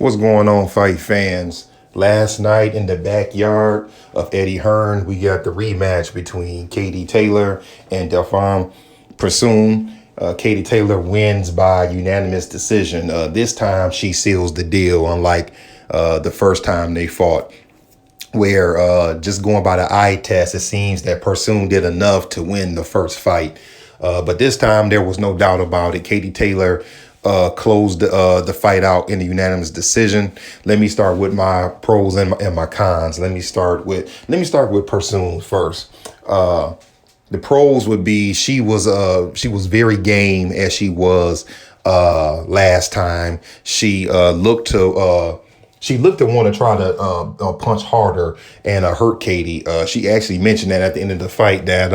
What's going on, fight fans? Last night in the backyard of Eddie Hearn, we got the rematch between Katie Taylor and Delfine Persoon. Katie Taylor wins by unanimous decision. This time she seals the deal, unlike the first time they fought, where just going by the eye test, it seems that Persoon did enough to win the first fight. But this time there was no doubt about it. Katie Taylor closed the fight out in a unanimous decision. Let me start with my pros and my cons. Let me start with Persoon first. The pros would be she was very game as she was last time. She looked to want to try to punch harder and hurt Katie. She actually mentioned that at the end of the fight that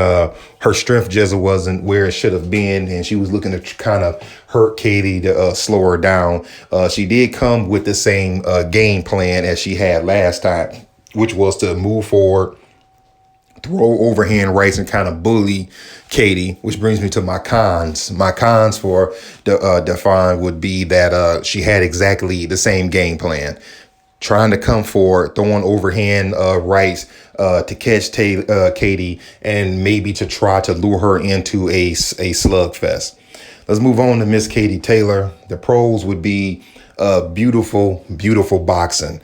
her strength just wasn't where it should have been, and she was looking to kind of hurt Katie to slow her down. She did come with the same game plan as she had last time, which was to move forward, throw overhand rights, and kind of bully Katie, which brings me to my cons. My cons for Delfine would be that she had exactly the same game plan. Trying to come forward, throwing overhand rights to catch Katie, and maybe to try to lure her into a slugfest. Let's move on to Miss Katie Taylor. The pros would be beautiful boxing.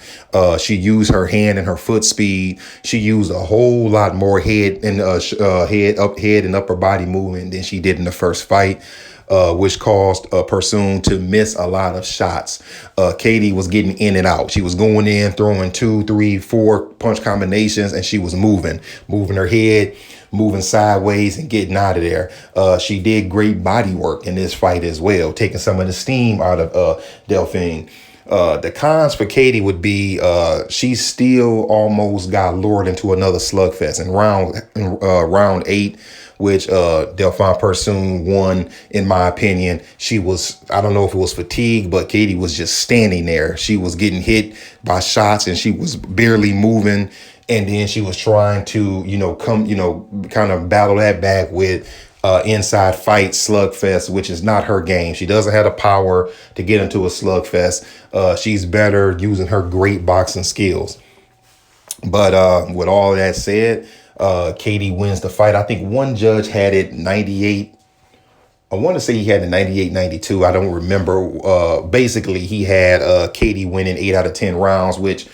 She used her hand and her foot speed. She used a whole lot more head and upper body movement than she did in the first fight, which caused Persoon to miss a lot of shots. Katie was getting in and out. She was going in, throwing 2, 3, 4 punch combinations, and she was moving her head, moving sideways and getting out of there. She did great body work in this fight as well, taking some of the steam out of Delfine. The cons for Katie would be she still almost got lured into another slugfest in round 8, which Delfine Persoon won, in my opinion. She was, I don't know if it was fatigue, but Katie was just standing there. She was getting hit by shots and she was barely moving. And then she was trying to, kind of battle that back with inside fight slugfest, which is not her game. She doesn't have the power to get into a slugfest. She's better using her great boxing skills. But with all that said, Katie wins the fight. I think one judge had it 98. I want to say he had it 98-92. I don't remember. Basically, he had Katie winning 8 out of 10 rounds, which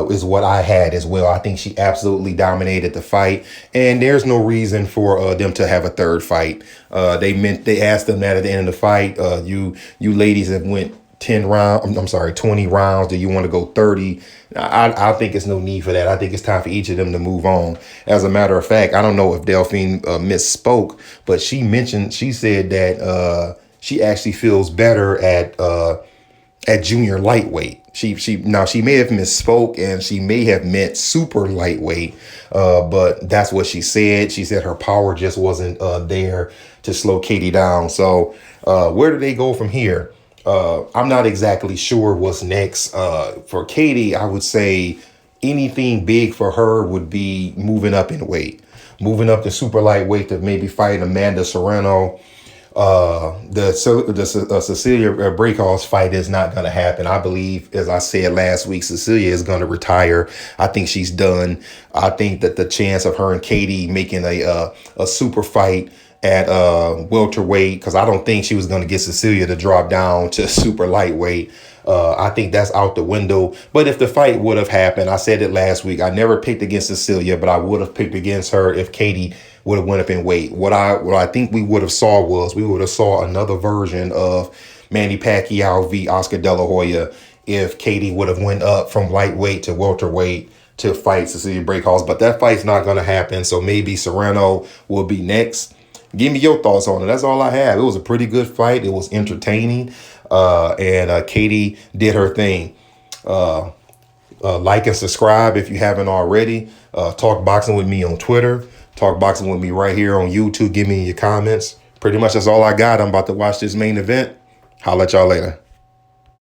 is what I had as well. I think she absolutely dominated the fight, and there's no reason for them to have a third fight. They asked them that at the end of the fight. You ladies have went 20 rounds. Do you want to go 30? I think it's no need for that. I think it's time for each of them to move on. As a matter of fact, I don't know if Delfine misspoke, but she said that she actually feels better at junior lightweight. She may have misspoke and she may have meant super lightweight, but that's what she said. She said her power just wasn't there to slow Katie down. So where do they go from here? I'm not exactly sure what's next. For Katie, I would say anything big for her would be moving up in weight, moving up to super lightweight to maybe fight Amanda Serrano. The Cecilia Brækhus fight is not going to happen. I believe, as I said last week, Cecilia is going to retire. I think she's done. I think that the chance of her and Katie making a super fight at welterweight, because I don't think she was going to get Cecilia to drop down to super lightweight. I think that's out the window. But if the fight would have happened, I said it last week, I never picked against Cecilia, but I would have picked against her if Katie would have went up in weight. What I think we would have saw another version of Manny Pacquiao v. Oscar De La Hoya if Katie would have went up from lightweight to welterweight to fight Cecilia Brækhus. But that fight's not going to happen. So maybe Serrano will be next. Give me your thoughts on it. That's all I have. It was a pretty good fight. It was entertaining. And Katie did her thing. Like and subscribe if you haven't already. Talk boxing with me on Twitter. Talk boxing with me right here on YouTube. Give me your comments. Pretty much that's all I got. I'm about to watch this main event. Holla at y'all later.